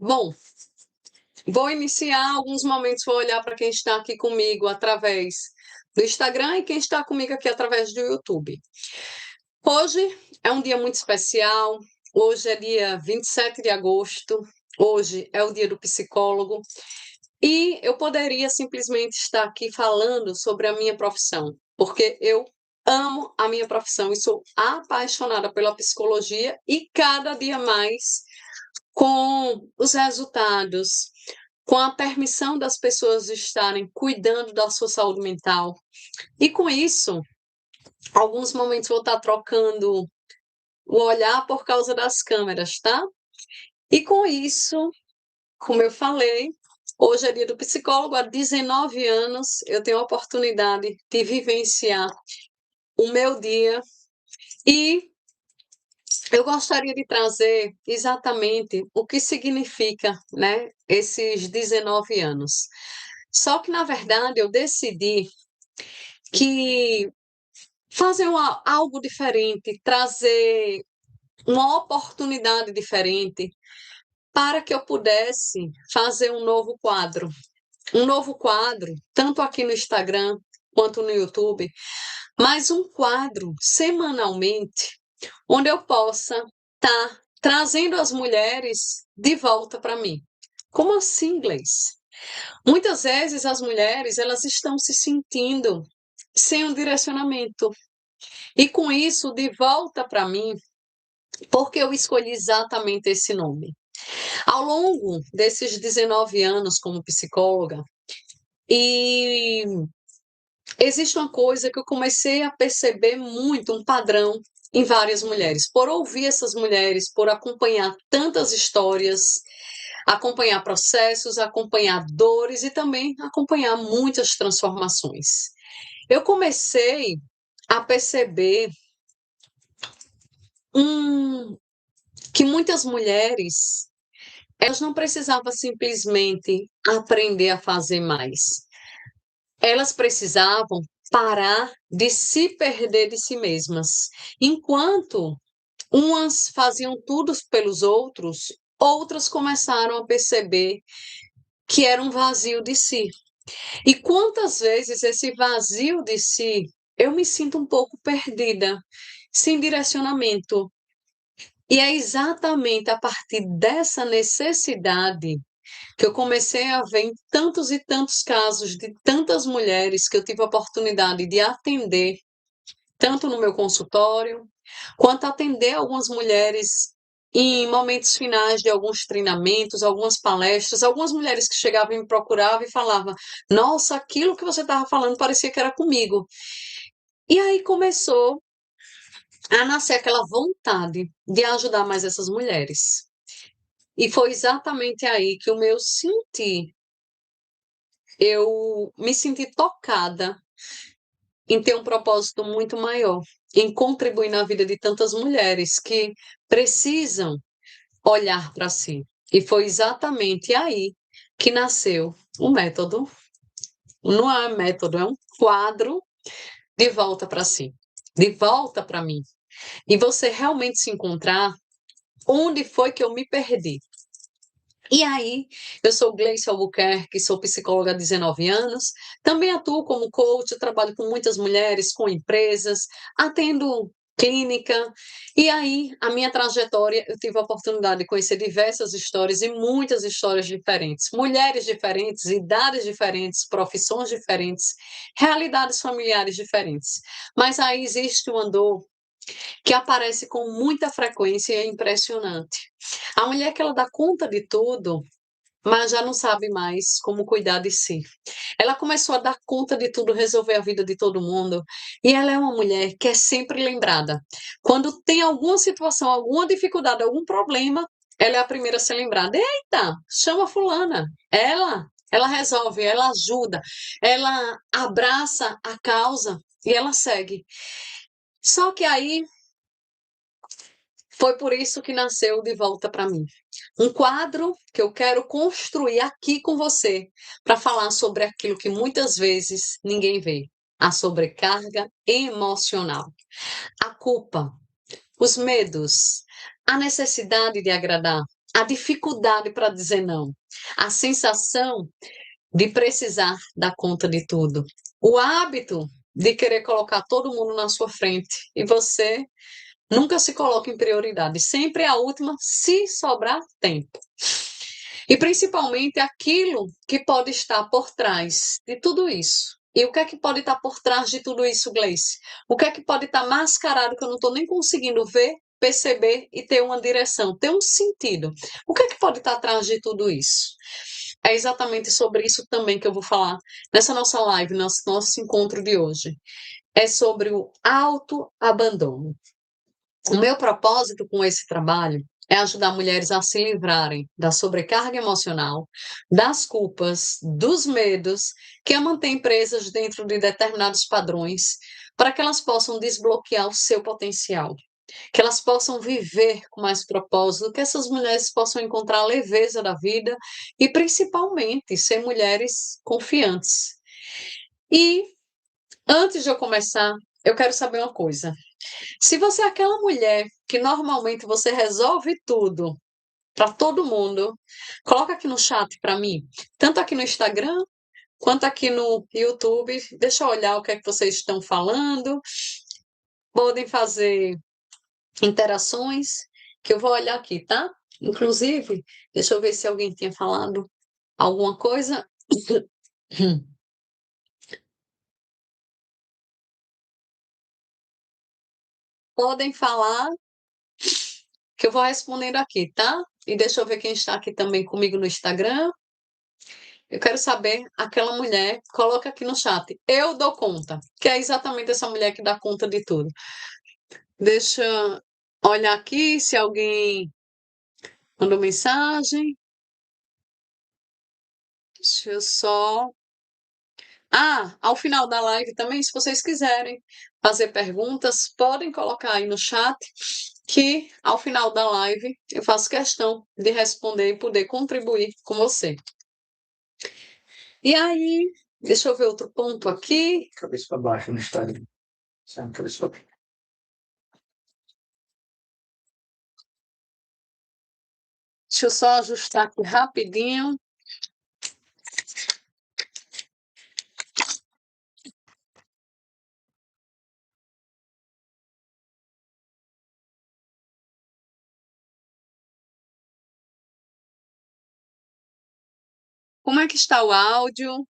Bom, vou iniciar alguns momentos, vou olhar para quem está aqui comigo através do Instagram e quem está comigo aqui através do YouTube. Hoje é um dia muito especial, hoje é dia 27 de agosto, hoje é o dia do psicólogo e eu poderia simplesmente estar aqui falando sobre a minha profissão, porque eu amo a minha profissão e sou apaixonada pela psicologia e cada dia mais com os resultados, com a permissão das pessoas estarem cuidando da sua saúde mental. E com isso, alguns momentos vou estar trocando o olhar por causa das câmeras, tá? E com isso, como eu falei, hoje é dia do psicólogo, há 19 anos eu tenho a oportunidade de vivenciar o meu dia e eu gostaria de trazer exatamente o que significa, né, esses 19 anos. Só que, na verdade, eu decidi que fazer algo diferente, trazer uma oportunidade diferente para que eu pudesse fazer um novo quadro. Um novo quadro, tanto aqui no Instagram quanto no YouTube, mas um quadro semanalmente, onde eu possa estar trazendo as mulheres de volta para mim. Como assim, Gleice? Muitas vezes as mulheres elas estão se sentindo sem um direcionamento. E com isso, de volta para mim, porque eu escolhi exatamente esse nome. Ao longo desses 19 anos como psicóloga, e existe uma coisa que eu comecei a perceber muito, um padrão em várias mulheres. Por ouvir essas mulheres, por acompanhar tantas histórias, acompanhar processos, acompanhar dores e também acompanhar muitas transformações. Eu comecei a perceber que muitas mulheres elas não precisavam simplesmente aprender a fazer mais. Elas precisavam parar de se perder de si mesmas. Enquanto umas faziam tudo pelos outros, outras começaram a perceber que era um vazio de si. E quantas vezes esse vazio de si, eu me sinto um pouco perdida, sem direcionamento. E é exatamente a partir dessa necessidade que eu comecei a ver em tantos e tantos casos de tantas mulheres que eu tive a oportunidade de atender, tanto no meu consultório, quanto atender algumas mulheres em momentos finais de alguns treinamentos, algumas palestras, algumas mulheres que chegavam e me procuravam e falavam: Nossa, aquilo que você estava falando parecia que era comigo. E aí começou a nascer aquela vontade de ajudar mais essas mulheres. E foi exatamente aí que o meu sentir, eu me senti tocada em ter um propósito muito maior, em contribuir na vida de tantas mulheres que precisam olhar para si. E foi exatamente aí que nasceu o método. Não é um método, é um quadro de volta para si, de volta para mim. E você realmente se encontrar onde foi que eu me perdi. E aí, eu sou Gleice Albuquerque, sou psicóloga há 19 anos, também atuo como coach, trabalho com muitas mulheres, com empresas, atendo clínica, e aí a minha trajetória, eu tive a oportunidade de conhecer diversas histórias e muitas histórias diferentes, mulheres diferentes, idades diferentes, profissões diferentes, realidades familiares diferentes, mas aí existe um andor que aparece com muita frequência e é impressionante. A mulher que ela dá conta de tudo, mas já não sabe mais como cuidar de si. Ela começou a dar conta de tudo, resolver a vida de todo mundo, e ela é uma mulher que é sempre lembrada. Quando tem alguma situação, alguma dificuldade, algum problema, ela é a primeira a ser lembrada. Eita, chama fulana. Ela resolve, ela ajuda, ela abraça a causa e ela segue. Só que aí foi por isso que nasceu De Volta para Mim. Um quadro que eu quero construir aqui com você para falar sobre aquilo que muitas vezes ninguém vê: a sobrecarga emocional, a culpa, os medos, a necessidade de agradar. a dificuldade para dizer não, a sensação de precisar dar conta de tudo, o hábito de querer colocar todo mundo na sua frente e você nunca se coloca em prioridade, sempre é a última, se sobrar tempo. E principalmente aquilo que pode estar por trás de tudo isso. E o que é que pode estar por trás de tudo isso, Gleice? O que é que pode estar mascarado que eu não estou nem conseguindo ver, perceber e ter uma direção, ter um sentido? O que é que pode estar atrás de tudo isso? É exatamente sobre isso também que eu vou falar nessa nossa live, nosso encontro de hoje. É sobre o autoabandono. O meu propósito com esse trabalho é ajudar mulheres a se livrarem da sobrecarga emocional, das culpas, dos medos que a mantêm presas dentro de determinados padrões, para que elas possam desbloquear o seu potencial, que elas possam viver com mais propósito, que essas mulheres possam encontrar a leveza da vida e, principalmente, ser mulheres confiantes. E, antes de eu começar, eu quero saber uma coisa. Se você é aquela mulher que normalmente você resolve tudo para todo mundo, coloca aqui no chat para mim, tanto aqui no Instagram quanto aqui no YouTube. Deixa eu olhar o que é que vocês estão falando. Podem fazer interações que eu vou olhar aqui, tá? Inclusive, deixa eu ver se alguém tinha falado alguma coisa. Podem falar que eu vou respondendo aqui, tá? E deixa eu ver quem está aqui também comigo no Instagram. Eu quero saber, aquela mulher, coloca aqui no chat, eu dou conta, que é exatamente essa mulher que dá conta de tudo. Deixa eu olhar aqui se alguém mandou mensagem. Deixa eu só. Ah, ao final da live também, se vocês quiserem fazer perguntas, podem colocar aí no chat, que ao final da live eu faço questão de responder e poder contribuir com você. E aí, deixa eu ver outro ponto aqui. Cabeça para baixo no Instagram. Cabeça para Deixa eu só ajustar aqui rapidinho. Como é que está o áudio?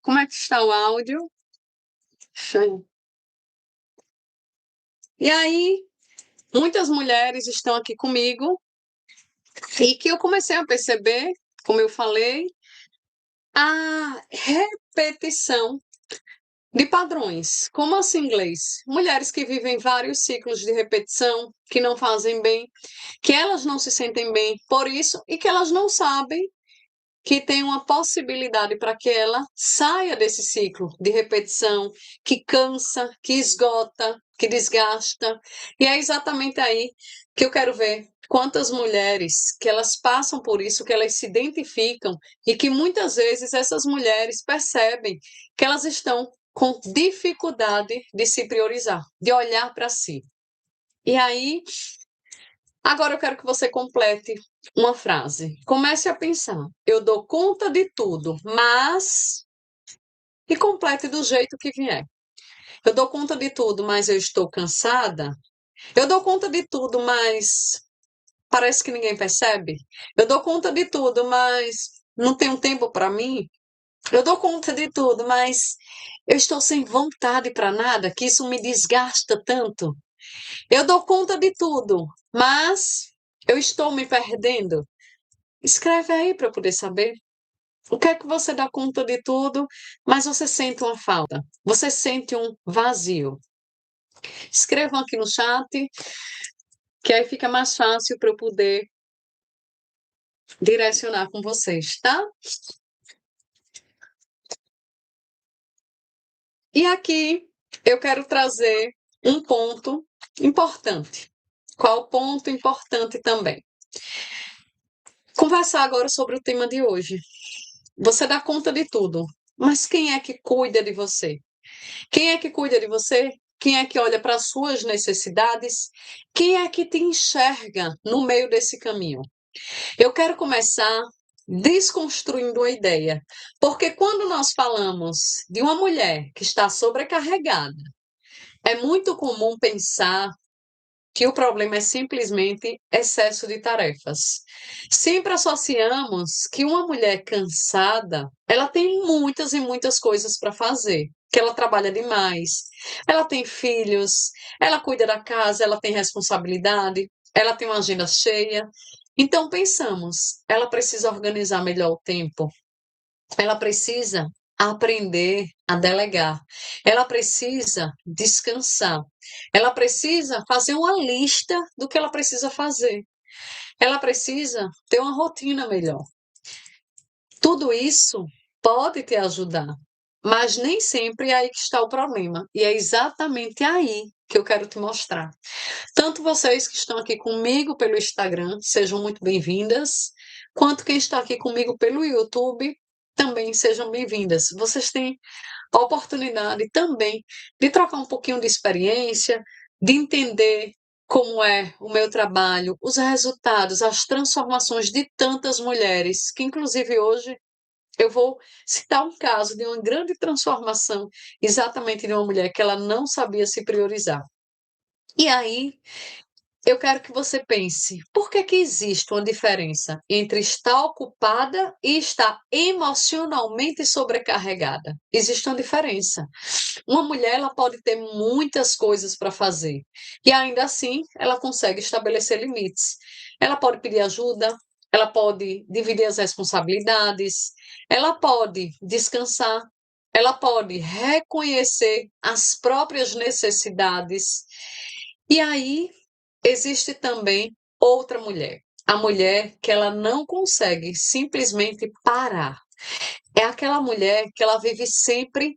Como é que está o áudio? E aí, muitas mulheres estão aqui comigo e que eu comecei a perceber, como eu falei, a repetição de padrões. Como assim, inglês? Mulheres que vivem vários ciclos de repetição, que não fazem bem, que elas não se sentem bem por isso e que elas não sabem que tem uma possibilidade para que ela saia desse ciclo de repetição, que cansa, que esgota, que desgasta. E é exatamente aí que eu quero ver quantas mulheres que elas passam por isso, que elas se identificam e que muitas vezes essas mulheres percebem que elas estão com dificuldade de se priorizar, de olhar para si. E aí, agora eu quero que você complete uma frase. Comece a pensar. Eu dou conta de tudo, mas. E complete do jeito que vier. Eu dou conta de tudo, mas eu estou cansada. Eu dou conta de tudo, mas parece que ninguém percebe. Eu dou conta de tudo, mas não tenho tempo para mim. Eu dou conta de tudo, mas eu estou sem vontade para nada, que isso me desgasta tanto. Eu dou conta de tudo, mas eu estou me perdendo. Escreve aí para eu poder saber. O que é que você dá conta de tudo, mas você sente uma falta? Você sente um vazio? Escrevam aqui no chat, que aí fica mais fácil para eu poder direcionar com vocês, tá? E aqui eu quero trazer um ponto importante. Qual ponto importante também? Conversar agora sobre o tema de hoje. Você dá conta de tudo, mas quem é que cuida de você? Quem é que cuida de você? Quem é que olha para as suas necessidades? Quem é que te enxerga no meio desse caminho? Eu quero começar desconstruindo a ideia, porque quando nós falamos de uma mulher que está sobrecarregada, é muito comum pensar que o problema é simplesmente excesso de tarefas. Sempre associamos que uma mulher cansada, ela tem muitas e muitas coisas para fazer, que ela trabalha demais, ela tem filhos, ela cuida da casa, ela tem responsabilidade, ela tem uma agenda cheia. Então pensamos, ela precisa organizar melhor o tempo, ela precisa aprender a delegar. Ela precisa descansar. Ela precisa fazer uma lista do que ela precisa fazer. Ela precisa ter uma rotina melhor. Tudo isso pode te ajudar, mas nem sempre é aí que está o problema. E é exatamente aí que eu quero te mostrar. Tanto vocês que estão aqui comigo pelo Instagram, sejam muito bem-vindas, quanto quem está aqui comigo pelo YouTube, também sejam bem-vindas. Vocês têm a oportunidade também de trocar um pouquinho de experiência, de entender como é o meu trabalho, os resultados, as transformações de tantas mulheres, que inclusive hoje eu vou citar um caso de uma grande transformação, exatamente de uma mulher que ela não sabia se priorizar. E aí, eu quero que você pense, por que que existe uma diferença entre estar ocupada e estar emocionalmente sobrecarregada? Existe uma diferença. Uma mulher, ela pode ter muitas coisas para fazer e ainda assim ela consegue estabelecer limites. Ela pode pedir ajuda, ela pode dividir as responsabilidades, ela pode descansar, ela pode reconhecer as próprias necessidades. E aí existe também outra mulher, a mulher que ela não consegue simplesmente parar. É aquela mulher que ela vive sempre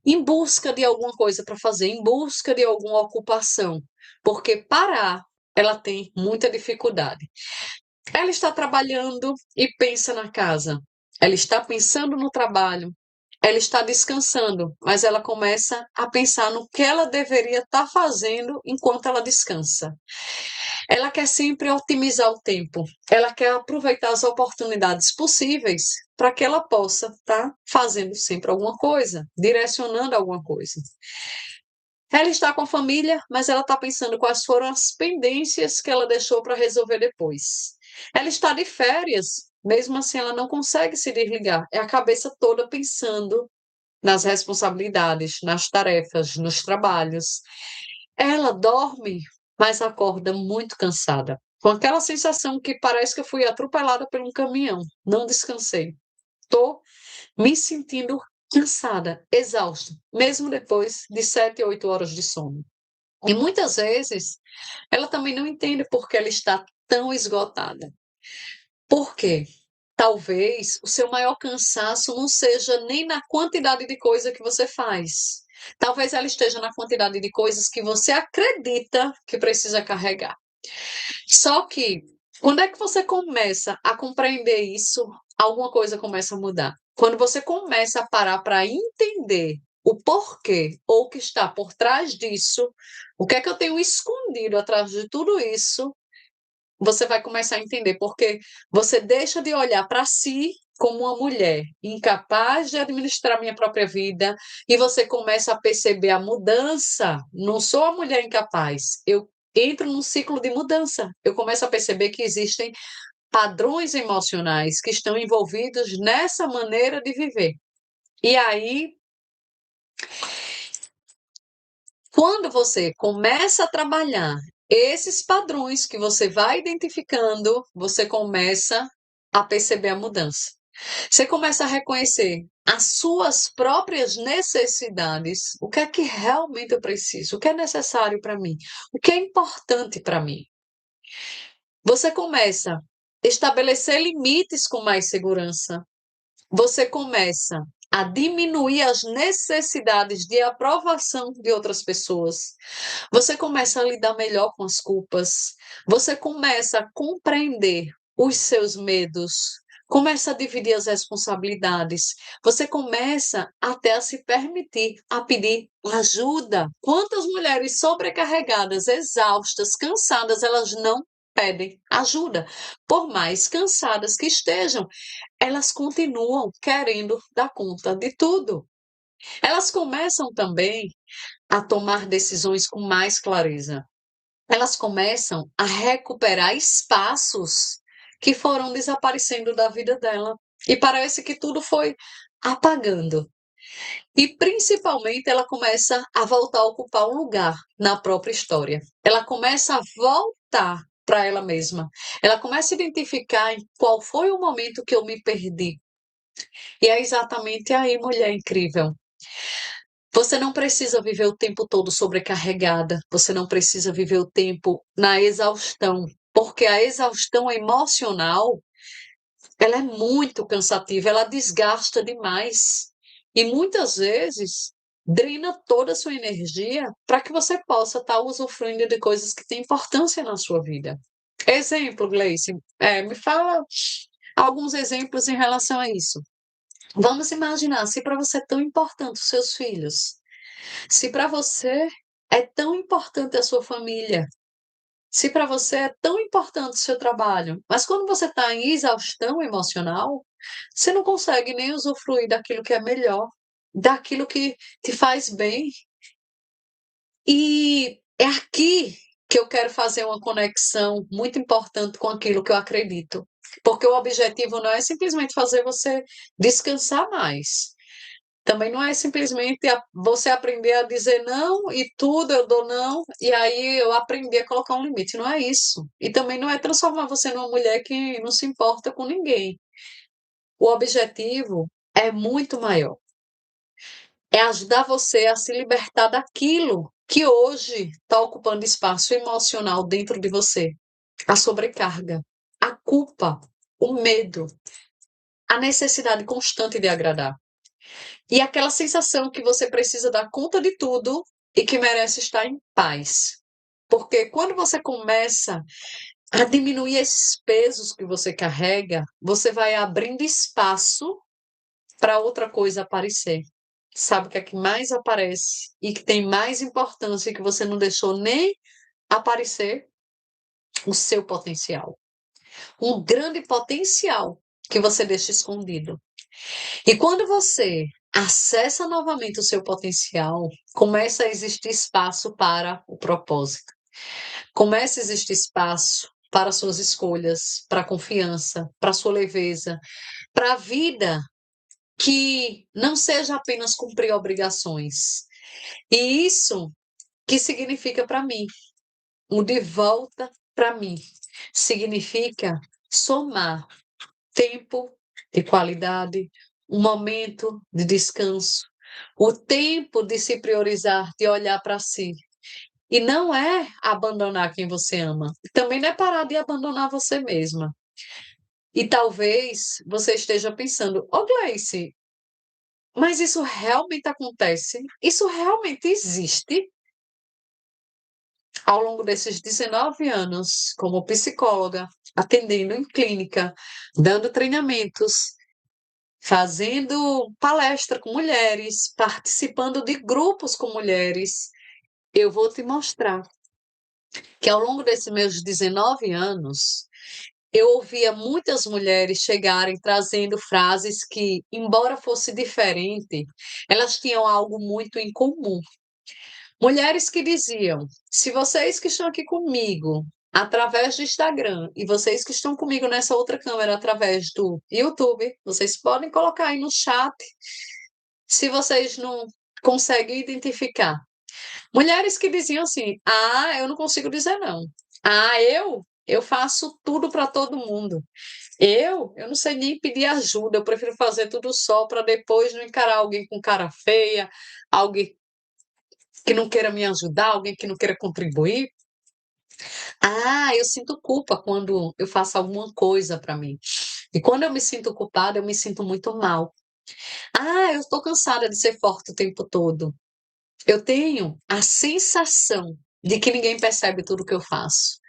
em busca de alguma coisa para fazer, em busca de alguma ocupação, porque parar ela tem muita dificuldade. Ela está trabalhando e pensa na casa. Ela está pensando no trabalho. Ela está descansando, mas ela começa a pensar no que ela deveria estar fazendo enquanto ela descansa. Ela quer sempre otimizar o tempo, ela quer aproveitar as oportunidades possíveis para que ela possa estar fazendo sempre alguma coisa, direcionando alguma coisa. Ela está com a família, mas ela está pensando quais foram as pendências que ela deixou para resolver depois. Ela está de férias, mesmo assim ela não consegue se desligar, é a cabeça toda pensando nas responsabilidades, nas tarefas, nos trabalhos. Ela dorme, mas acorda muito cansada, com aquela sensação que parece que eu fui atropelada por um caminhão, não descansei. Estou me sentindo cansada, exausta, mesmo depois de 7, 8 horas de sono. E muitas vezes ela também não entende por que ela está tão esgotada. Por quê? Talvez o seu maior cansaço não seja nem na quantidade de coisa que você faz. Talvez ela esteja na quantidade de coisas que você acredita que precisa carregar. Só que, quando é que você começa a compreender isso, alguma coisa começa a mudar. Quando você começa a parar para entender o porquê ou o que está por trás disso, o que é que eu tenho escondido atrás de tudo isso, você vai começar a entender, porque você deixa de olhar para si como uma mulher incapaz de administrar minha própria vida e você começa a perceber a mudança. Não sou a mulher incapaz, eu entro num ciclo de mudança. Eu começo a perceber que existem padrões emocionais que estão envolvidos nessa maneira de viver. E aí, quando você começa a trabalhar esses padrões que você vai identificando, você começa a perceber a mudança. Você começa a reconhecer as suas próprias necessidades, o que é que realmente eu preciso, o que é necessário para mim, o que é importante para mim. Você começa a estabelecer limites com mais segurança. Você começa a diminuir as necessidades de aprovação de outras pessoas. Você começa a lidar melhor com as culpas. Você começa a compreender os seus medos. Começa a dividir as responsabilidades. Você começa até a se permitir, a pedir ajuda. Quantas mulheres sobrecarregadas, exaustas, cansadas, elas não pedem ajuda? Por mais cansadas que estejam, elas continuam querendo dar conta de tudo. Elas começam também a tomar decisões com mais clareza. Elas começam a recuperar espaços que foram desaparecendo da vida dela. E parece que tudo foi apagando. E principalmente ela começa a voltar a ocupar um lugar na própria história. Ela começa a voltar para ela mesma. Ela começa a identificar em qual foi o momento que eu me perdi. E é exatamente aí, mulher incrível. Você não precisa viver o tempo todo sobrecarregada, você não precisa viver o tempo na exaustão, porque a exaustão emocional, ela é muito cansativa, ela desgasta demais. E muitas vezes drena toda a sua energia para que você possa estar usufruindo de coisas que têm importância na sua vida. Exemplo, Gleice, me fala alguns exemplos em relação a isso. Vamos imaginar, se para você é tão importante os seus filhos, se para você é tão importante a sua família, se para você é tão importante o seu trabalho, mas quando você está em exaustão emocional, você não consegue nem usufruir daquilo que é melhor, daquilo que te faz bem. E é aqui que eu quero fazer uma conexão muito importante com aquilo que eu acredito. Porque o objetivo não é simplesmente fazer você descansar mais. Também não é simplesmente você aprender a dizer não e tudo eu dou não, e aí eu aprendi a colocar um limite. Não é isso. E também não é transformar você numa mulher que não se importa com ninguém. O objetivo é muito maior. É ajudar você a se libertar daquilo que hoje está ocupando espaço emocional dentro de você. A sobrecarga, a culpa, o medo, a necessidade constante de agradar. E aquela sensação que você precisa dar conta de tudo e que merece estar em paz. Porque quando você começa a diminuir esses pesos que você carrega, você vai abrindo espaço para outra coisa aparecer. Sabe o que é que mais aparece e que tem mais importância e que você não deixou nem aparecer? O seu potencial. Um grande potencial que você deixa escondido. E quando você acessa novamente o seu potencial, começa a existir espaço para o propósito. Começa a existir espaço para suas escolhas, para a confiança, para a sua leveza, para a vida que não seja apenas cumprir obrigações. E isso que significa para mim, o de volta para mim, significa somar tempo de qualidade, um momento de descanso, o tempo de se priorizar, de olhar para si. E não é abandonar quem você ama, também não é parar de abandonar você mesma. E talvez você esteja pensando, ô Gleice, mas isso realmente acontece? Isso realmente existe? Ao longo desses 19 anos, como psicóloga, atendendo em clínica, dando treinamentos, fazendo palestra com mulheres, participando de grupos com mulheres, eu vou te mostrar que ao longo desses meus 19 anos, eu ouvia muitas mulheres chegarem trazendo frases que, embora fosse diferente, elas tinham algo muito em comum. Mulheres que diziam: se vocês que estão aqui comigo através do Instagram e vocês que estão comigo nessa outra câmera através do YouTube, vocês podem colocar aí no chat se vocês não conseguem identificar. Mulheres que diziam assim: ah, eu não consigo dizer não. Ah, eu faço tudo para todo mundo. Eu não sei nem pedir ajuda, eu prefiro fazer tudo só para depois não encarar alguém com cara feia, alguém que não queira me ajudar, alguém que não queira contribuir. Ah, eu sinto culpa quando eu faço alguma coisa para mim. E quando eu me sinto culpada, eu me sinto muito mal. Ah, eu estou cansada de ser forte o tempo todo. Eu tenho a sensação de que ninguém percebe tudo que eu faço.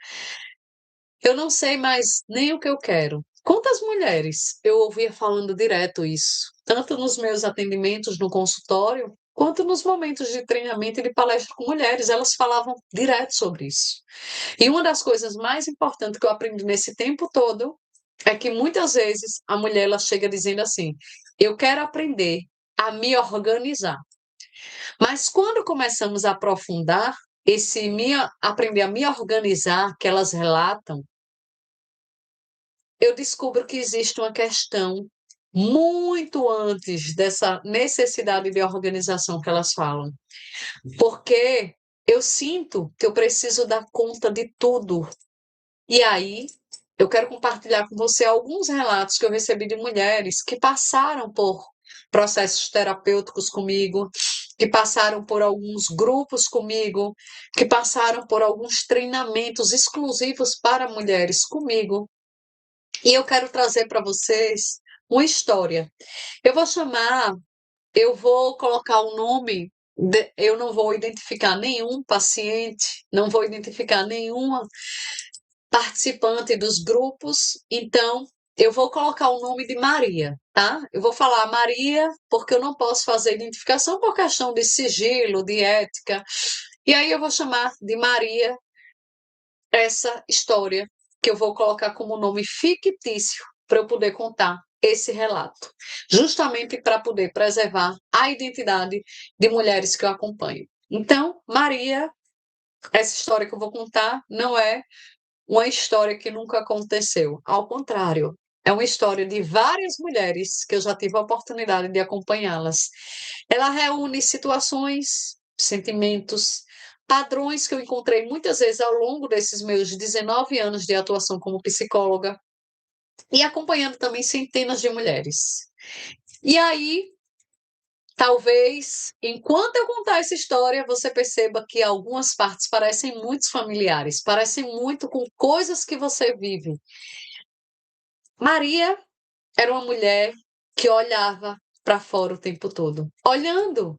Eu não sei mais nem o que eu quero. Quantas mulheres eu ouvia falando direto isso, tanto nos meus atendimentos no consultório, quanto nos momentos de treinamento e de palestra com mulheres, elas falavam direto sobre isso. E uma das coisas mais importantes que eu aprendi nesse tempo todo é que muitas vezes a mulher ela chega dizendo assim: eu quero aprender a me organizar. Mas quando começamos a aprofundar aprender a me organizar, que elas relatam, eu descubro que existe uma questão muito antes dessa necessidade de organização que elas falam. Porque eu sinto que eu preciso dar conta de tudo. E aí, eu quero compartilhar com você alguns relatos que eu recebi de mulheres que passaram por processos terapêuticos comigo, que passaram por alguns grupos comigo, que passaram por alguns treinamentos exclusivos para mulheres comigo. E eu quero trazer para vocês uma história. Eu vou chamar, eu vou colocar o nome, eu não vou identificar nenhum paciente, não vou identificar nenhuma participante dos grupos, então eu vou colocar o nome de Maria, tá? Eu vou falar Maria porque eu não posso fazer identificação por questão de sigilo, de ética. E aí eu vou chamar de Maria essa história que eu vou colocar como nome fictício para eu poder contar esse relato, justamente para poder preservar a identidade de mulheres que eu acompanho. Então, Maria, essa história que eu vou contar não é uma história que nunca aconteceu. Ao contrário, é uma história de várias mulheres que eu já tive a oportunidade de acompanhá-las. Ela reúne situações, sentimentos, padrões que eu encontrei muitas vezes ao longo desses meus 19 anos de atuação como psicóloga e acompanhando também centenas de mulheres. E aí, talvez, enquanto eu contar essa história, você perceba que algumas partes parecem muito familiares, parecem muito com coisas que você vive. Maria era uma mulher que olhava para fora o tempo todo. Olhando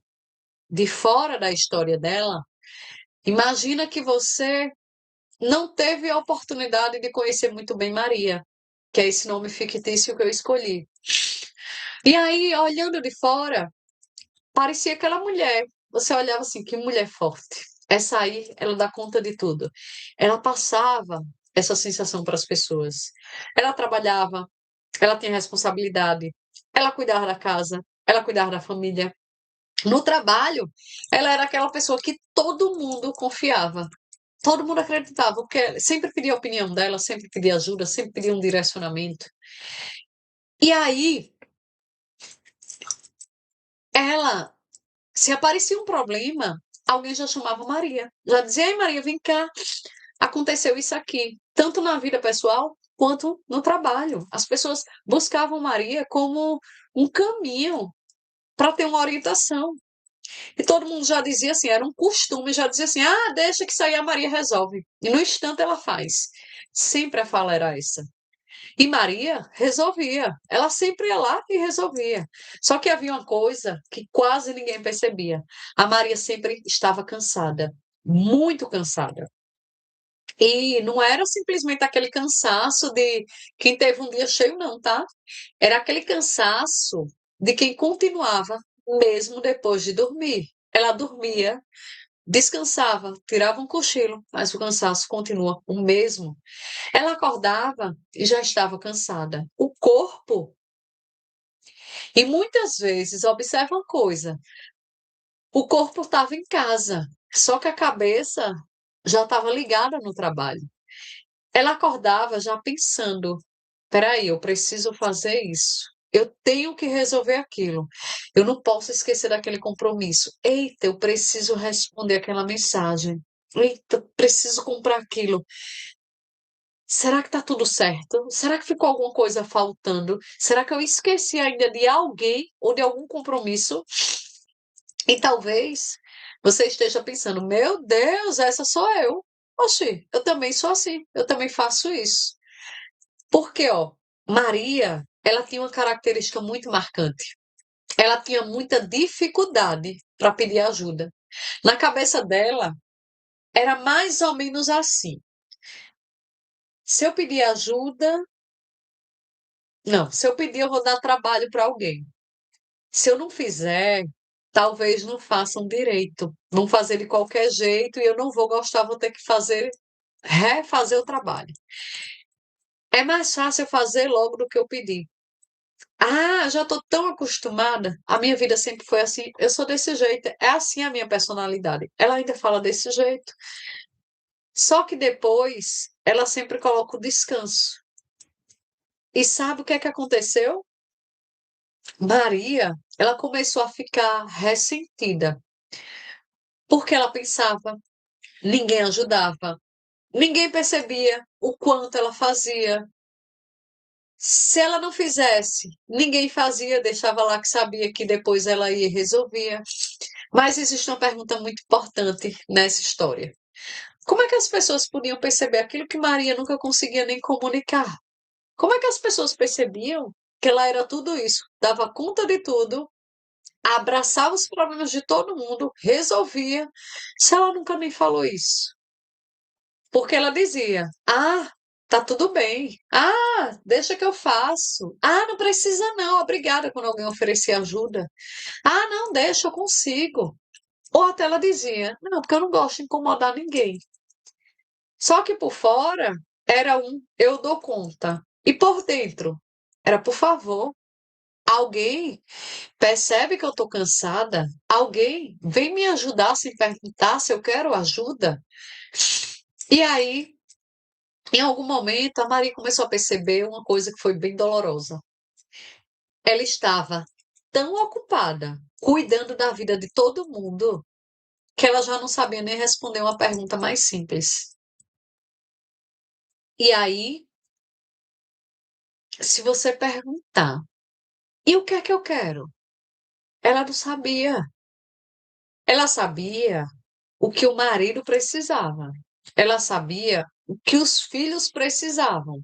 de fora da história dela, imagina que você não teve a oportunidade de conhecer muito bem Maria, que é esse nome fictício que eu escolhi. E aí, olhando de fora, parecia aquela mulher. Você olhava assim, que mulher forte. Essa aí, ela dá conta de tudo. Ela passava essa sensação para as pessoas. Ela trabalhava, ela tinha responsabilidade, ela cuidava da casa, ela cuidava da família. No trabalho, ela era aquela pessoa que todo mundo confiava. Todo mundo acreditava, porque sempre pedia a opinião dela, sempre pedia ajuda, sempre pedia um direcionamento. E aí, ela, se aparecia um problema, alguém já chamava Maria. Já dizia: ei, Maria, vem cá, aconteceu isso aqui. Tanto na vida pessoal quanto no trabalho. As pessoas buscavam Maria como um caminho para ter uma orientação. E todo mundo já dizia assim, era um costume, já dizia assim: ah, deixa que isso aí a Maria resolve. E no instante ela faz. Sempre a fala era essa. E Maria resolvia. Ela sempre ia lá e resolvia. Só que havia uma coisa que quase ninguém percebia. A Maria sempre estava cansada, muito cansada. E não era simplesmente aquele cansaço de quem teve um dia cheio, não, tá? Era aquele cansaço de quem continuava mesmo depois de dormir. Ela dormia, descansava, tirava um cochilo, mas o cansaço continua o mesmo. Ela acordava e já estava cansada. O corpo. E muitas vezes, observa uma coisa: o corpo estava em casa, só que a cabeça já estava ligada no trabalho. Ela acordava já pensando: peraí, eu preciso fazer isso. Eu tenho que resolver aquilo. Eu não posso esquecer daquele compromisso. Eita, eu preciso responder aquela mensagem. Eita, preciso comprar aquilo. Será que está tudo certo? Será que ficou alguma coisa faltando? Será que eu esqueci ainda de alguém ou de algum compromisso? E talvez você esteja pensando: meu Deus, essa sou eu. Oxi, eu também sou assim, eu também faço isso. Porque, ó, Maria, ela tinha uma característica muito marcante. Ela tinha muita dificuldade para pedir ajuda. Na cabeça dela, era mais ou menos assim: se eu pedir ajuda, Não, se eu pedir, eu vou dar trabalho para alguém. Se eu não fizer, talvez não façam direito. Vão fazer de qualquer jeito e eu não vou gostar, vou ter que refazer o trabalho. É mais fácil eu fazer logo do que eu pedir. Ah, já estou tão acostumada. A minha vida sempre foi assim. Eu sou desse jeito. É assim a minha personalidade. Ela ainda fala desse jeito. Só que depois ela sempre coloca o descanso. E sabe o que é que aconteceu? Maria, ela começou a ficar ressentida, porque ela pensava, ninguém ajudava, ninguém percebia o quanto ela fazia. Se ela não fizesse, ninguém fazia, deixava lá que sabia que depois ela ia e resolvia. Mas existe uma pergunta muito importante nessa história. Como é que as pessoas podiam perceber aquilo que Maria nunca conseguia nem comunicar? Como é que as pessoas percebiam que ela era tudo isso? Dava conta de tudo, abraçava os problemas de todo mundo, resolvia, se ela nunca nem falou isso. Porque ela dizia: Ah, tá tudo bem. Ah, deixa que eu faço. Ah, não precisa não, obrigada quando alguém oferecia ajuda. Ah, não, deixa, eu consigo. Ou até ela dizia: Não, porque eu não gosto de incomodar ninguém. Só que por fora era um eu dou conta. E por dentro era, por favor, alguém percebe que eu estou cansada? Alguém vem me ajudar sem perguntar se eu quero ajuda? E aí, em algum momento, a Maria começou a perceber uma coisa que foi bem dolorosa. Ela estava tão ocupada cuidando da vida de todo mundo que ela já não sabia nem responder uma pergunta mais simples. E aí, se você perguntar, e o que é que eu quero? Ela não sabia. Ela sabia o que o marido precisava. Ela sabia o que os filhos precisavam.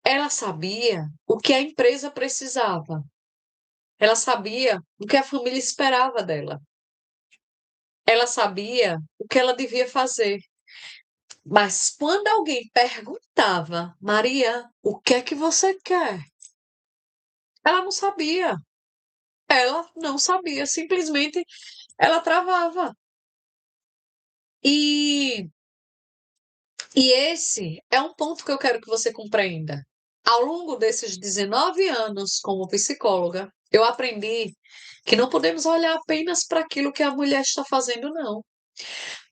Ela sabia o que a empresa precisava. Ela sabia o que a família esperava dela. Ela sabia o que ela devia fazer. Mas quando alguém perguntava, Maria, o que é que você quer? Ela não sabia. Ela não sabia. Simplesmente ela travava. E E esse é um ponto que eu quero que você compreenda. Ao longo desses 19 anos como psicóloga, eu aprendi que não podemos olhar apenas para aquilo que a mulher está fazendo, não.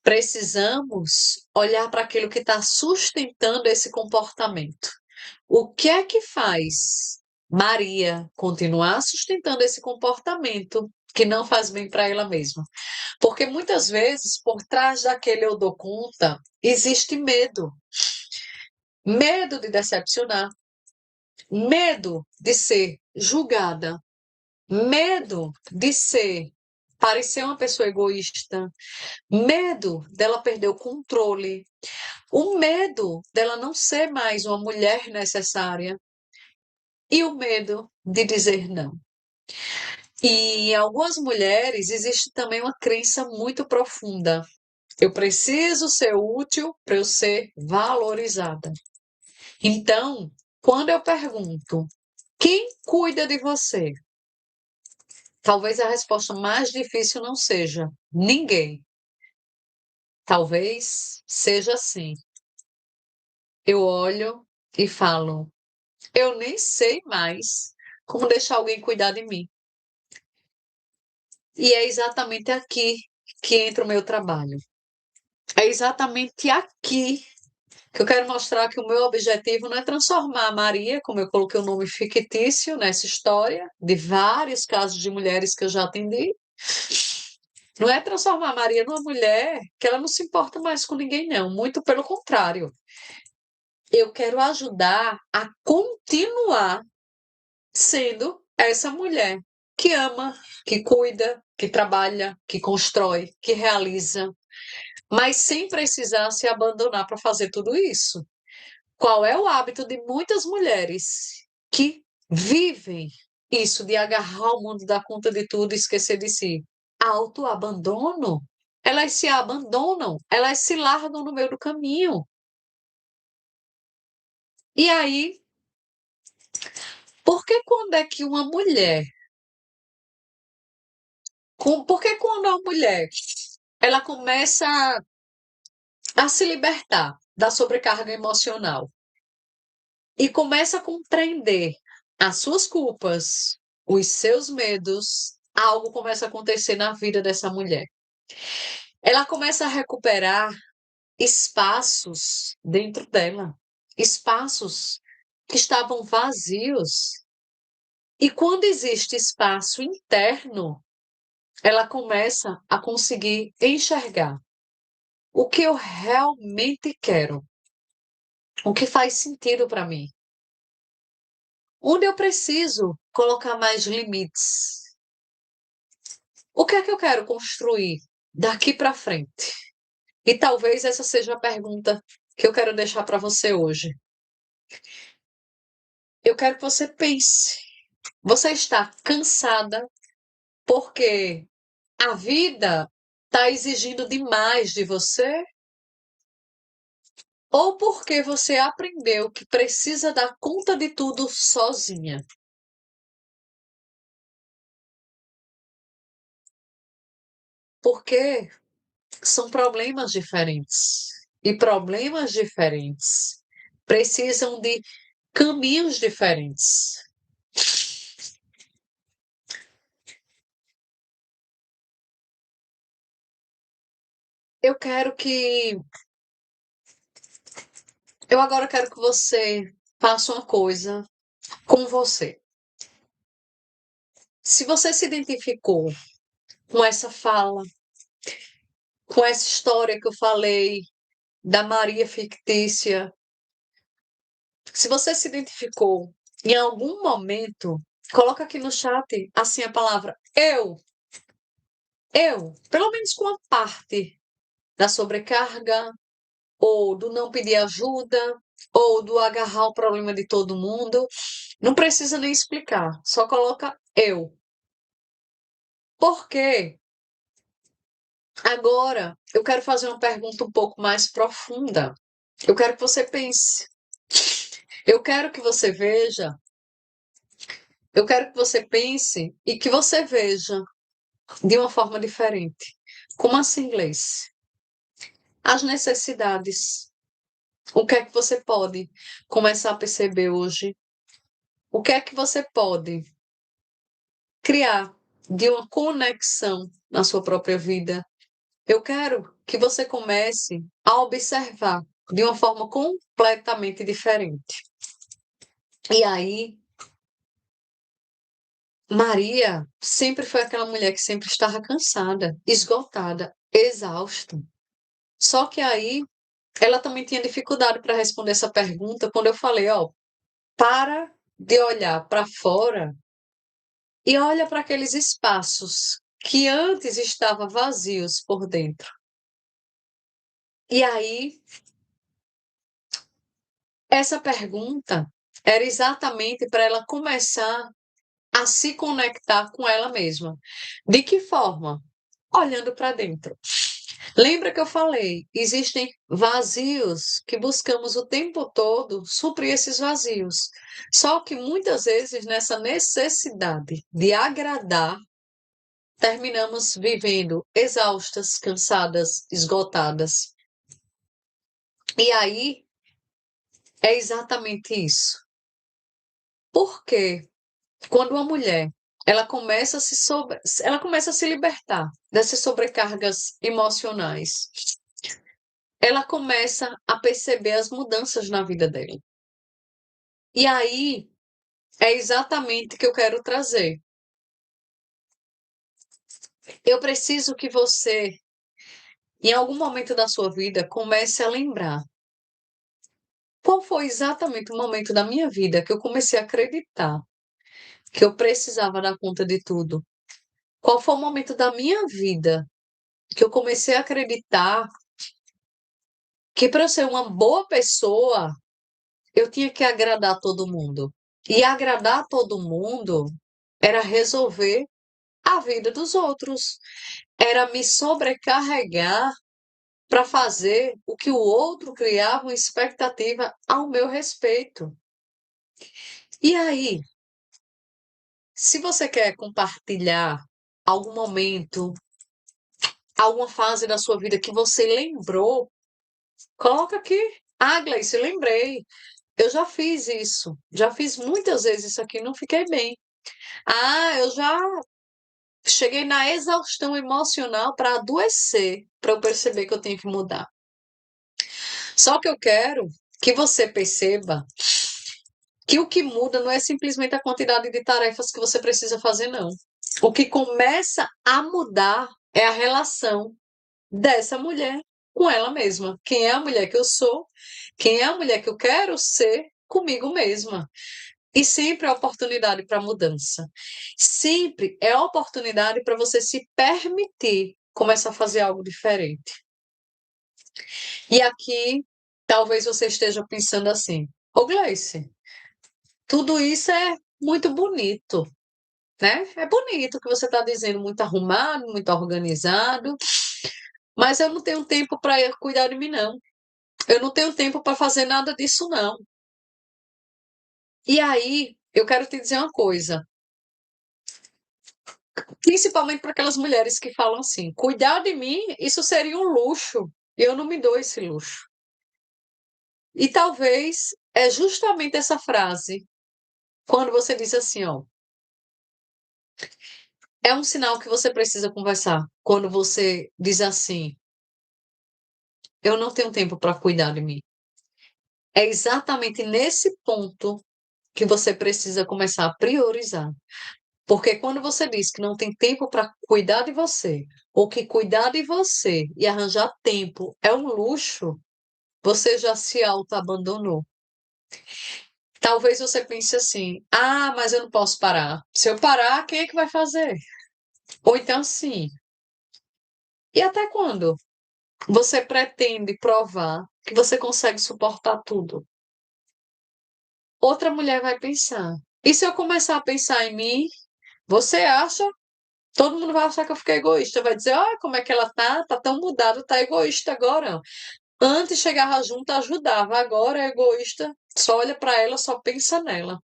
Precisamos olhar para aquilo que está sustentando esse comportamento. O que é que faz Maria continuar sustentando esse comportamento que não faz bem para ela mesma? Porque muitas vezes, por trás daquele eu dou conta, existe medo. Medo de decepcionar, medo de ser julgada, medo de parecer uma pessoa egoísta, medo dela perder o controle, o medo dela não ser mais uma mulher necessária e o medo de dizer não. E em algumas mulheres existe também uma crença muito profunda. Eu preciso ser útil para eu ser valorizada. Então, quando eu pergunto, quem cuida de você? Talvez a resposta mais difícil não seja ninguém. Talvez seja assim. Eu olho e falo, eu nem sei mais como deixar alguém cuidar de mim. E é exatamente aqui que entra o meu trabalho. É exatamente aqui que eu quero mostrar que o meu objetivo não é transformar a Maria, como eu coloquei o nome fictício nessa história, de vários casos de mulheres que eu já atendi. Não é transformar a Maria numa mulher que ela não se importa mais com ninguém, não. Muito pelo contrário. Eu quero ajudar a continuar sendo essa mulher que ama, que cuida, que trabalha, que constrói, que realiza, mas sem precisar se abandonar para fazer tudo isso. Qual é o hábito de muitas mulheres que vivem isso de agarrar o mundo, dar conta de tudo e esquecer de si? Autoabandono? Elas se abandonam, elas se largam no meio do caminho. E aí Porque quando é que uma mulher, porque quando a mulher ela começa a se libertar da sobrecarga emocional e começa a compreender as suas culpas, os seus medos, algo começa a acontecer na vida dessa mulher. Ela começa a recuperar espaços dentro dela, espaços que estavam vazios. E quando existe espaço interno, ela começa a conseguir enxergar o que eu realmente quero, o que faz sentido para mim, onde eu preciso colocar mais limites. O que é que eu quero construir daqui para frente? E talvez essa seja a pergunta que eu quero deixar para você hoje. Eu quero que você pense. Você está cansada porque a vida está exigindo demais de você? Ou porque você aprendeu que precisa dar conta de tudo sozinha? Porque são problemas diferentes. E problemas diferentes precisam de caminhos diferentes. Eu quero que. Eu agora quero que você faça uma coisa com você. Se você se identificou com essa fala, com essa história que eu falei da Maria fictícia, se você se identificou em algum momento, coloca aqui no chat assim a palavra pelo menos com a parte da sobrecarga, ou do não pedir ajuda, ou do agarrar o problema de todo mundo. Não precisa nem explicar, só coloca eu. Por quê? Agora, eu quero fazer uma pergunta um pouco mais profunda. Eu quero que você pense. Eu quero que você veja. Eu quero que você pense e que você veja de uma forma diferente. Como assim, inglês? As necessidades. O que é que você pode começar a perceber hoje? O que é que você pode criar de uma conexão na sua própria vida? Eu quero que você comece a observar de uma forma completamente diferente. E aí, Maria sempre foi aquela mulher que sempre estava cansada, esgotada, exausta. Só que aí ela também tinha dificuldade para responder essa pergunta quando eu falei, ó, para de olhar para fora e olha para aqueles espaços que antes estavam vazios por dentro. E aí, essa pergunta era exatamente para ela começar a se conectar com ela mesma. De que forma? Olhando para dentro. Lembra que eu falei, existem vazios que buscamos o tempo todo suprir esses vazios. Só que muitas vezes nessa necessidade de agradar, terminamos vivendo exaustas, cansadas, esgotadas. E aí é exatamente isso. Por quê? Quando uma mulher ela começa a se libertar dessas sobrecargas emocionais, ela começa a perceber as mudanças na vida dela. E aí é exatamente o que eu quero trazer. Eu preciso que você, em algum momento da sua vida, comece a lembrar qual foi exatamente o momento da minha vida que eu comecei a acreditar que eu precisava dar conta de tudo. Qual foi o momento da minha vida que eu comecei a acreditar que para eu ser uma boa pessoa, eu tinha que agradar todo mundo. E agradar todo mundo era resolver a vida dos outros, era me sobrecarregar para fazer o que o outro criava uma expectativa ao meu respeito. E aí? Se você quer compartilhar algum momento, alguma fase da sua vida que você lembrou, coloca aqui. Ah, Gleice, lembrei. Eu já fiz isso. Já fiz muitas vezes isso aqui, não fiquei bem. Ah, eu já cheguei na exaustão emocional para adoecer, para eu perceber que eu tenho que mudar. Só que eu quero que você perceba que o que muda não é simplesmente a quantidade de tarefas que você precisa fazer, não. O que começa a mudar é a relação dessa mulher com ela mesma. Quem é a mulher que eu sou? Quem é a mulher que eu quero ser comigo mesma? E sempre é oportunidade para mudança. Sempre é oportunidade para você se permitir começar a fazer algo diferente. E aqui, talvez você esteja pensando assim: ô Gleice, tudo isso é muito bonito, né? É bonito o que você está dizendo, muito arrumado, muito organizado, mas eu não tenho tempo para cuidar de mim, não. Eu não tenho tempo para fazer nada disso, não. E aí, eu quero te dizer uma coisa, principalmente para aquelas mulheres que falam assim: cuidar de mim, isso seria um luxo. Eu não me dou esse luxo. E talvez é justamente essa frase, quando você diz assim, ó, é um sinal que você precisa conversar. Quando você diz assim, eu não tenho tempo para cuidar de mim. É exatamente nesse ponto que você precisa começar a priorizar. Porque quando você diz que não tem tempo para cuidar de você, ou que cuidar de você e arranjar tempo é um luxo, você já se auto-abandonou. Talvez você pense assim: ah, mas eu não posso parar. Se eu parar, quem é que vai fazer? Ou então, sim. E até quando você pretende provar que você consegue suportar tudo? Outra mulher vai pensar. E se eu começar a pensar em mim, você acha? Todo mundo vai achar que eu fiquei egoísta. Vai dizer: olha como é que ela tá tão mudada, tá egoísta agora. Antes chegava junto, ajudava. Agora é egoísta, só olha para ela, só pensa nela.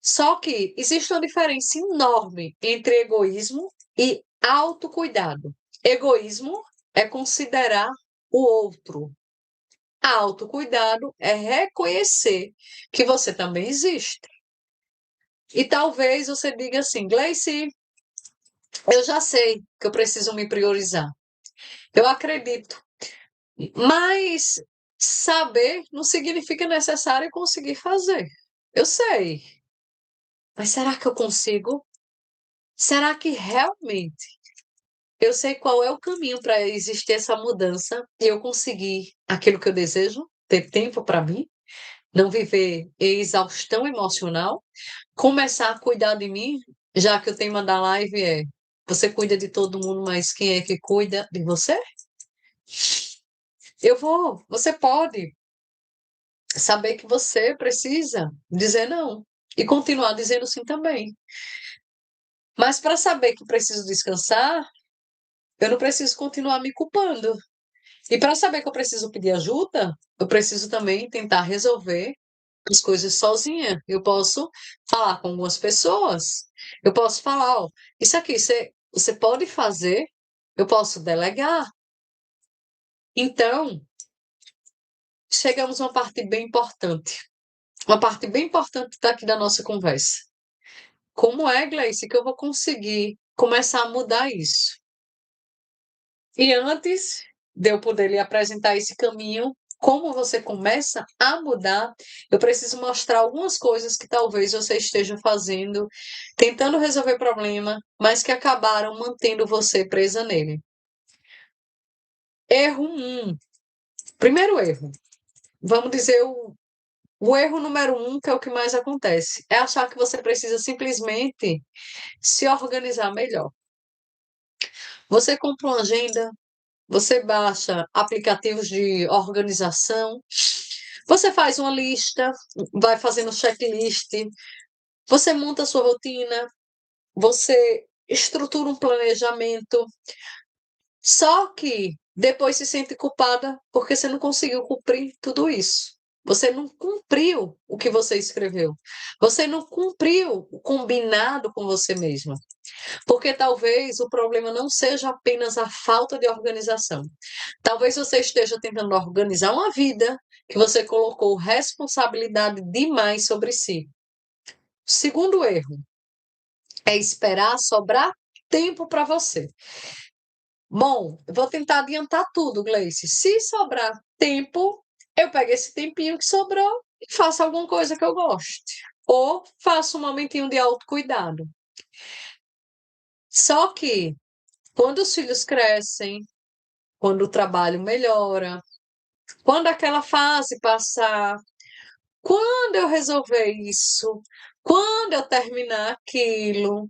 Só que existe uma diferença enorme entre egoísmo e autocuidado. Egoísmo é considerar o outro. Autocuidado é reconhecer que você também existe. E talvez você diga assim: Gleice, eu já sei que eu preciso me priorizar. Eu acredito. Mas saber não significa necessário conseguir fazer. Eu sei. Mas será que eu consigo? Será que realmente eu sei qual é o caminho para existir essa mudança e eu conseguir aquilo que eu desejo? Ter tempo para mim? Não viver em exaustão emocional? Começar a cuidar de mim? Já que o tema da live é: você cuida de todo mundo, mas quem é que cuida de você? Você pode saber que você precisa dizer não e continuar dizendo sim também. Mas para saber que preciso descansar, eu não preciso continuar me culpando. E para saber que eu preciso pedir ajuda, eu preciso também tentar resolver as coisas sozinha. Eu posso falar com algumas pessoas. Eu posso falar, ó, isso aqui você pode fazer, eu posso delegar. Então, chegamos a uma parte bem importante. Uma parte bem importante daqui da nossa conversa. Como é, Gleice, que eu vou conseguir começar a mudar isso? E antes de eu poder lhe apresentar esse caminho, como você começa a mudar, eu preciso mostrar algumas coisas que talvez você esteja fazendo, tentando resolver problema, mas que acabaram mantendo você presa nele. Erro 1. Primeiro erro. Vamos dizer o erro número 1, que é o que mais acontece, é achar que você precisa simplesmente se organizar melhor. Você compra uma agenda, você baixa aplicativos de organização, você faz uma lista, vai fazendo checklist, você monta a sua rotina, você estrutura um planejamento, só que depois se sente culpada porque você não conseguiu cumprir tudo isso. Você não cumpriu o que você escreveu. Você não cumpriu o combinado com você mesma. Porque talvez o problema não seja apenas a falta de organização. Talvez você esteja tentando organizar uma vida que você colocou responsabilidade demais sobre si. Segundo erro é esperar sobrar tempo para você. Bom, eu vou tentar adiantar tudo, Gleice. Se sobrar tempo, eu pego esse tempinho que sobrou e faço alguma coisa que eu goste. Ou faço um momentinho de autocuidado. Só que, quando os filhos crescem, quando o trabalho melhora, quando aquela fase passar, quando eu resolver isso, quando eu terminar aquilo,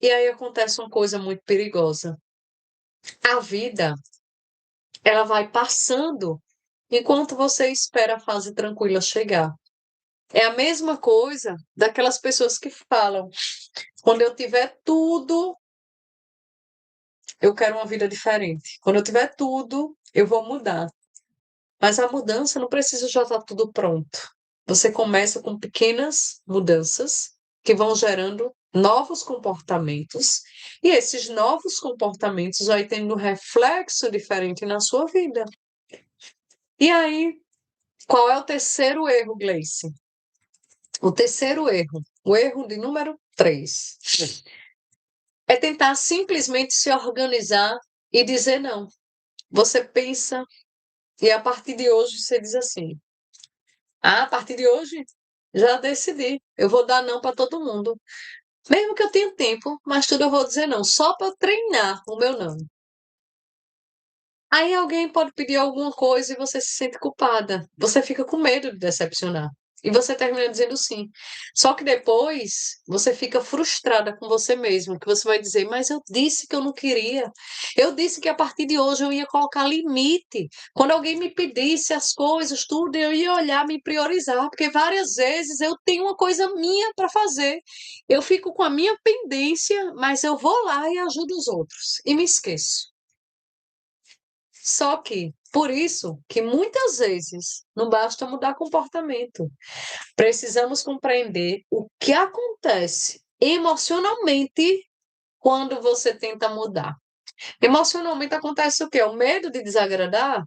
e aí acontece uma coisa muito perigosa. A vida, ela vai passando enquanto você espera a fase tranquila chegar. É a mesma coisa daquelas pessoas que falam: quando eu tiver tudo, eu quero uma vida diferente. Quando eu tiver tudo, eu vou mudar. Mas a mudança não precisa já estar tudo pronto. Você começa com pequenas mudanças que vão gerando novos comportamentos, e esses novos comportamentos vão tendo um reflexo diferente na sua vida. E aí, qual é o terceiro erro, Gleice? O terceiro erro, o erro de número 3, é tentar simplesmente se organizar e dizer não. Você pensa e a partir de hoje você diz assim: a partir de hoje já decidi, eu vou dar não para todo mundo. Mesmo que eu tenha tempo, mas tudo eu vou dizer não, só para treinar o meu não. Aí alguém pode pedir alguma coisa e você se sente culpada. Você fica com medo de decepcionar. E você termina dizendo sim. Só que depois você fica frustrada com você mesma, que você vai dizer: mas eu disse que eu não queria. Eu disse que a partir de hoje eu ia colocar limite. Quando alguém me pedisse as coisas, tudo, eu ia olhar, me priorizar, porque várias vezes eu tenho uma coisa minha para fazer. Eu fico com a minha pendência, mas eu vou lá e ajudo os outros. E me esqueço. Só que, por isso, que muitas vezes não basta mudar comportamento. Precisamos compreender o que acontece emocionalmente quando você tenta mudar. Emocionalmente acontece o quê? O medo de desagradar?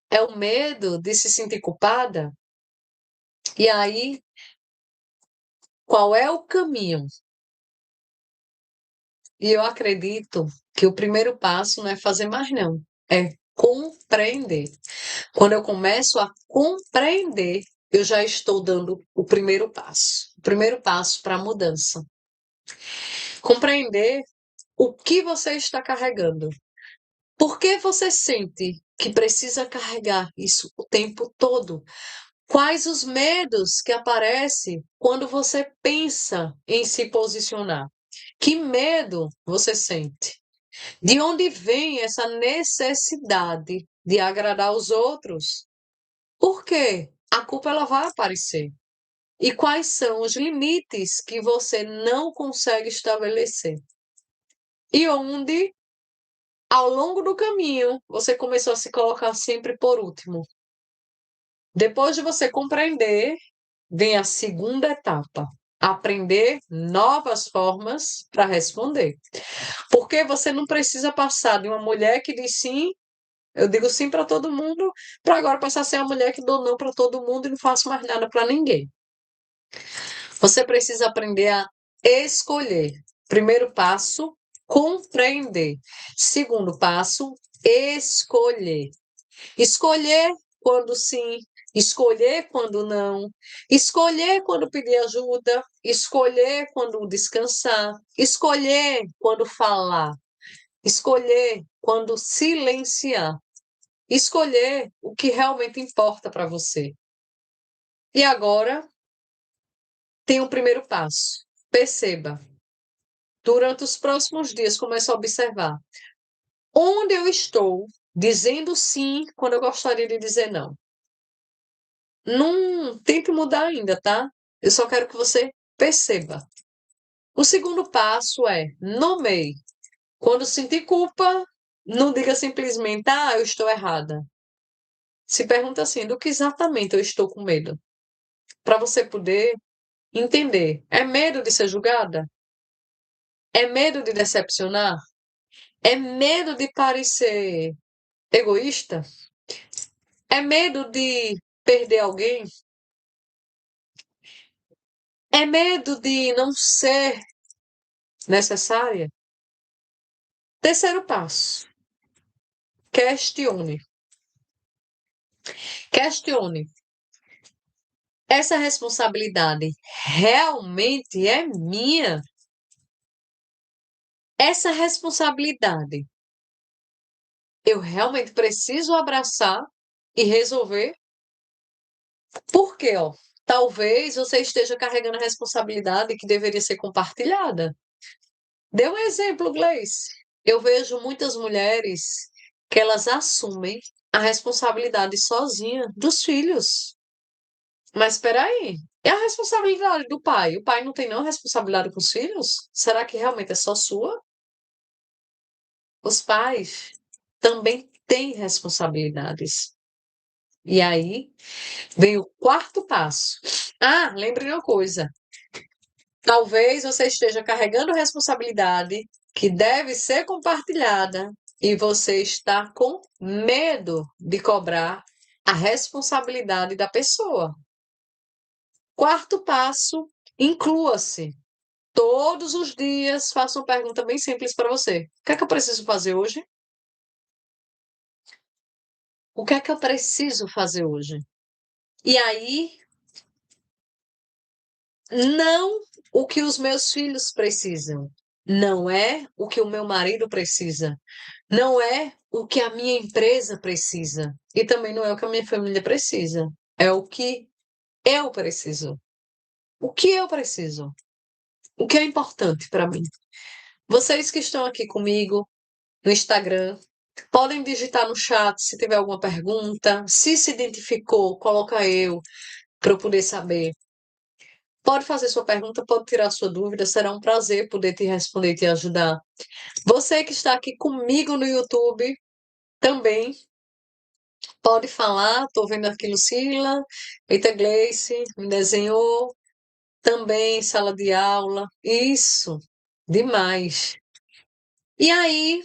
É o medo de se sentir culpada? E aí, qual é o caminho? E eu acredito que o primeiro passo não é fazer mais, não. É compreender. Quando eu começo a compreender, eu já estou dando o primeiro passo. O primeiro passo para a mudança. Compreender o que você está carregando. Por que você sente que precisa carregar isso o tempo todo? Quais os medos que aparecem quando você pensa em se posicionar? Que medo você sente? De onde vem essa necessidade de agradar os outros? Por quê? A culpa ela vai aparecer. E quais são os limites que você não consegue estabelecer? E onde, ao longo do caminho, você começou a se colocar sempre por último. Depois de você compreender, vem a segunda etapa. Aprender novas formas para responder. Porque você não precisa passar de uma mulher que diz sim, eu digo sim para todo mundo, para agora passar a ser uma mulher que dou não para todo mundo e não faço mais nada para ninguém. Você precisa aprender a escolher. Primeiro passo, compreender. Segundo passo, escolher. Escolher quando sim, escolher quando não, escolher quando pedir ajuda, escolher quando descansar, escolher quando falar, escolher quando silenciar, escolher o que realmente importa para você. E agora tem um primeiro passo. Perceba. Durante os próximos dias, comece a observar onde eu estou dizendo sim quando eu gostaria de dizer não. Não tente mudar ainda, tá? Eu só quero que você perceba. O segundo passo é nomeie. Quando sentir culpa, não diga simplesmente, eu estou errada. se pergunta assim: do que exatamente eu estou com medo? Para você poder entender. É medo de ser julgada? É medo de decepcionar? É medo de parecer egoísta? É medo de perder alguém? É medo de não ser necessária? Terceiro passo: questione. Questione. Essa responsabilidade realmente é minha? Essa responsabilidade eu realmente preciso abraçar e resolver? Por quê, ó? Talvez você esteja carregando a responsabilidade que deveria ser compartilhada. Dê um exemplo, Gleice. Eu vejo muitas mulheres que elas assumem a responsabilidade sozinha dos filhos. Mas espera aí, e a responsabilidade do pai? O pai não tem não responsabilidade com os filhos? Será que realmente é só sua? Os pais também têm responsabilidades. E aí vem o quarto passo. Ah, lembre de uma coisa. Talvez você esteja carregando responsabilidade que deve ser compartilhada e você está com medo de cobrar a responsabilidade da pessoa. Quarto passo, inclua-se. Todos os dias faço uma pergunta bem simples para você. O que é que eu preciso fazer hoje? O que é que eu preciso fazer hoje? E aí, não o que os meus filhos precisam, não é o que o meu marido precisa, não é o que a minha empresa precisa e também não é o que a minha família precisa, é o que eu preciso. O que eu preciso? O que é importante para mim? Vocês que estão aqui comigo no Instagram, podem digitar no chat se tiver alguma pergunta. Se identificou, coloca eu para eu poder saber. Pode fazer sua pergunta, pode tirar sua dúvida, será um prazer poder te responder e te ajudar. Você que está aqui comigo no YouTube também pode falar. Estou vendo aqui Lucila, Eita Gleice, me desenhou também sala de aula. Isso, demais. E aí,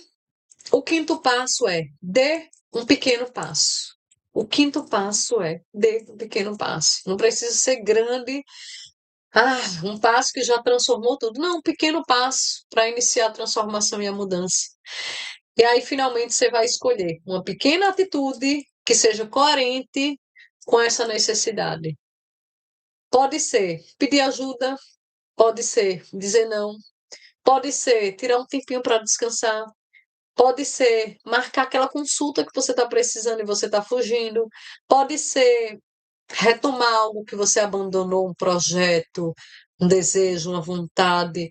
o quinto passo é dê um pequeno passo. O quinto passo é dê um pequeno passo. Não precisa ser grande. Ah, um passo que já transformou tudo. Não, um pequeno passo para iniciar a transformação e a mudança. E aí, finalmente, você vai escolher uma pequena atitude que seja coerente com essa necessidade. Pode ser pedir ajuda, pode ser dizer não, pode ser tirar um tempinho para descansar, pode ser marcar aquela consulta que você está precisando e você está fugindo, pode ser retomar algo que você abandonou, um projeto, um desejo, uma vontade,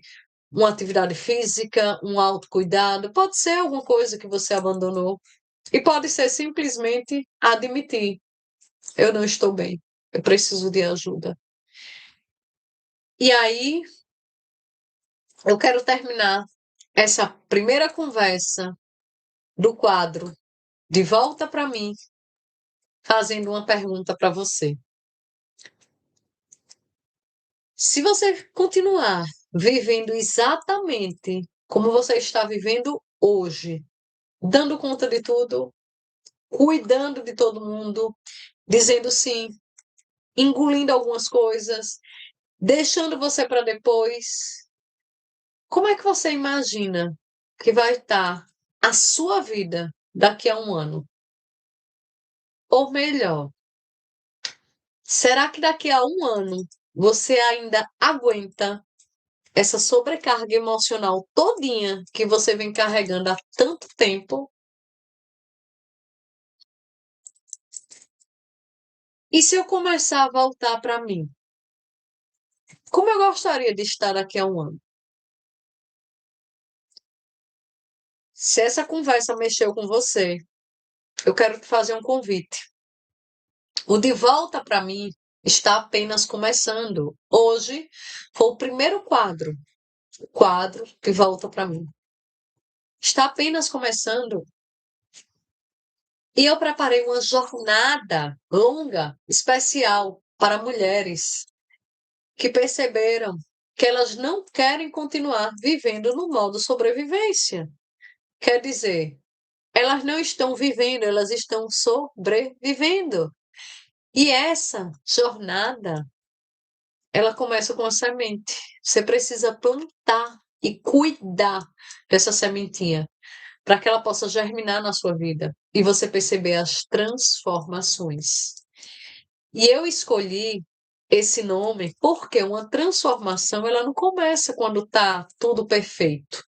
uma atividade física, um autocuidado, pode ser alguma coisa que você abandonou. E pode ser simplesmente admitir: eu não estou bem, eu preciso de ajuda. E aí, eu quero terminar essa primeira conversa do quadro De Volta para Mim, fazendo uma pergunta para você. Se você continuar vivendo exatamente como você está vivendo hoje, dando conta de tudo, cuidando de todo mundo, dizendo sim, engolindo algumas coisas, deixando você para depois, como é que você imagina que vai estar a sua vida daqui a um ano? Ou melhor, será que daqui a um ano você ainda aguenta essa sobrecarga emocional todinha que você vem carregando há tanto tempo? E se eu começar a voltar para mim? Como eu gostaria de estar daqui a um ano? Se essa conversa mexeu com você, eu quero te fazer um convite. O De Volta para Mim está apenas começando. Hoje foi o primeiro quadro, o quadro que volta para mim. Está apenas começando. E eu preparei uma jornada longa, especial, para mulheres que perceberam que elas não querem continuar vivendo no modo sobrevivência. Quer dizer, elas não estão vivendo, elas estão sobrevivendo. E essa jornada, ela começa com a semente. Você precisa plantar e cuidar dessa sementinha para que ela possa germinar na sua vida e você perceber as transformações. E eu escolhi esse nome porque uma transformação ela não começa quando está tudo perfeito.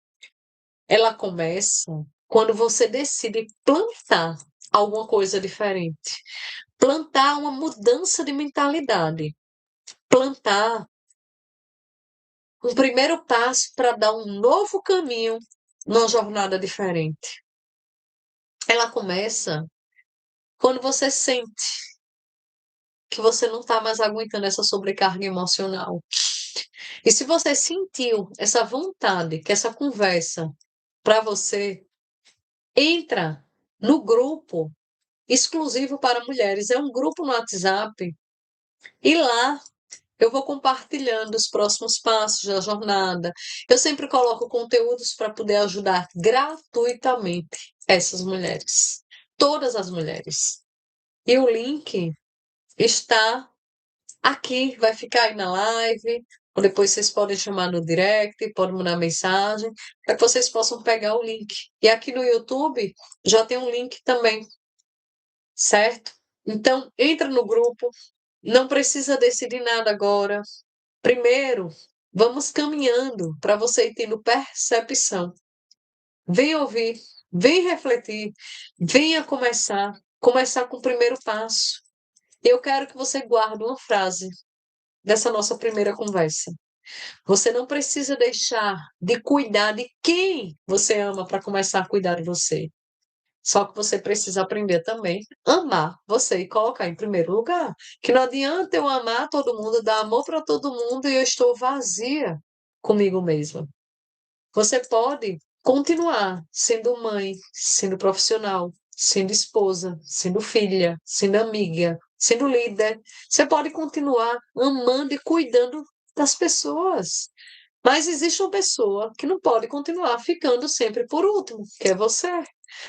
Ela começa quando você decide plantar alguma coisa diferente. Plantar uma mudança de mentalidade. Plantar um primeiro passo para dar um novo caminho numa jornada diferente. Ela começa quando você sente que você não está mais aguentando essa sobrecarga emocional. E se você sentiu essa vontade, que essa conversa para você, entra no grupo exclusivo para mulheres. É um grupo no WhatsApp. E lá eu vou compartilhando os próximos passos da jornada. Eu sempre coloco conteúdos para poder ajudar gratuitamente essas mulheres. Todas as mulheres. E o link está aqui, vai ficar aí na live, ou depois vocês podem chamar no direct, podem mandar mensagem, para que vocês possam pegar o link. E aqui no YouTube já tem um link também, certo? Então, entra no grupo, não precisa decidir nada agora. Primeiro, vamos caminhando para você ir tendo percepção. Vem ouvir, vem refletir, venha começar com o primeiro passo. Eu quero que você guarde uma frase dessa nossa primeira conversa. Você não precisa deixar de cuidar de quem você ama para começar a cuidar de você. Só que você precisa aprender também a amar você e colocar em primeiro lugar. Que não adianta eu amar todo mundo, dar amor para todo mundo e eu estou vazia comigo mesma. Você pode continuar sendo mãe, sendo profissional, sendo esposa, sendo filha, sendo amiga, sendo líder. Você pode continuar amando e cuidando das pessoas. Mas existe uma pessoa que não pode continuar ficando sempre por último, que é você.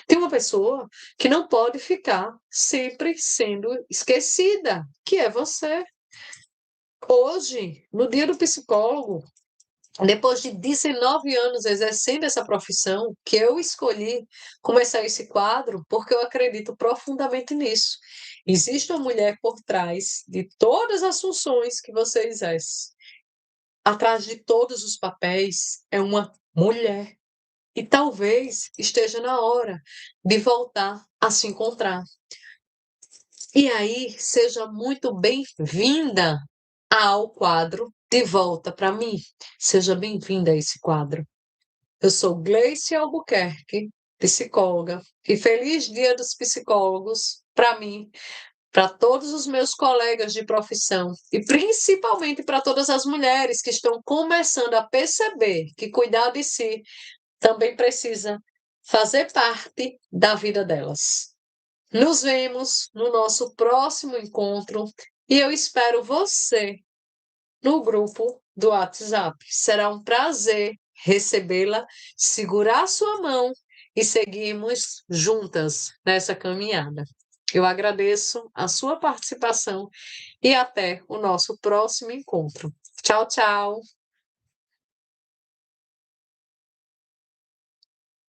Tem uma pessoa que não pode ficar sempre sendo esquecida, que é você. Hoje, no dia do psicólogo, depois de 19 anos exercendo essa profissão, que eu escolhi começar esse quadro, porque eu acredito profundamente nisso. Existe uma mulher por trás de todas as funções que você exerce. Atrás de todos os papéis é uma mulher. E talvez esteja na hora de voltar a se encontrar. E aí, seja muito bem-vinda ao quadro De Volta para Mim. Seja bem-vinda a esse quadro. Eu sou Gleice Albuquerque, psicóloga, e feliz Dia dos Psicólogos para mim, para todos os meus colegas de profissão e principalmente para todas as mulheres que estão começando a perceber que cuidar de si também precisa fazer parte da vida delas. Nos vemos no nosso próximo encontro e eu espero você no grupo do WhatsApp. Será um prazer recebê-la, segurar sua mão e seguirmos juntas nessa caminhada. Eu agradeço a sua participação e até o nosso próximo encontro. Tchau, tchau!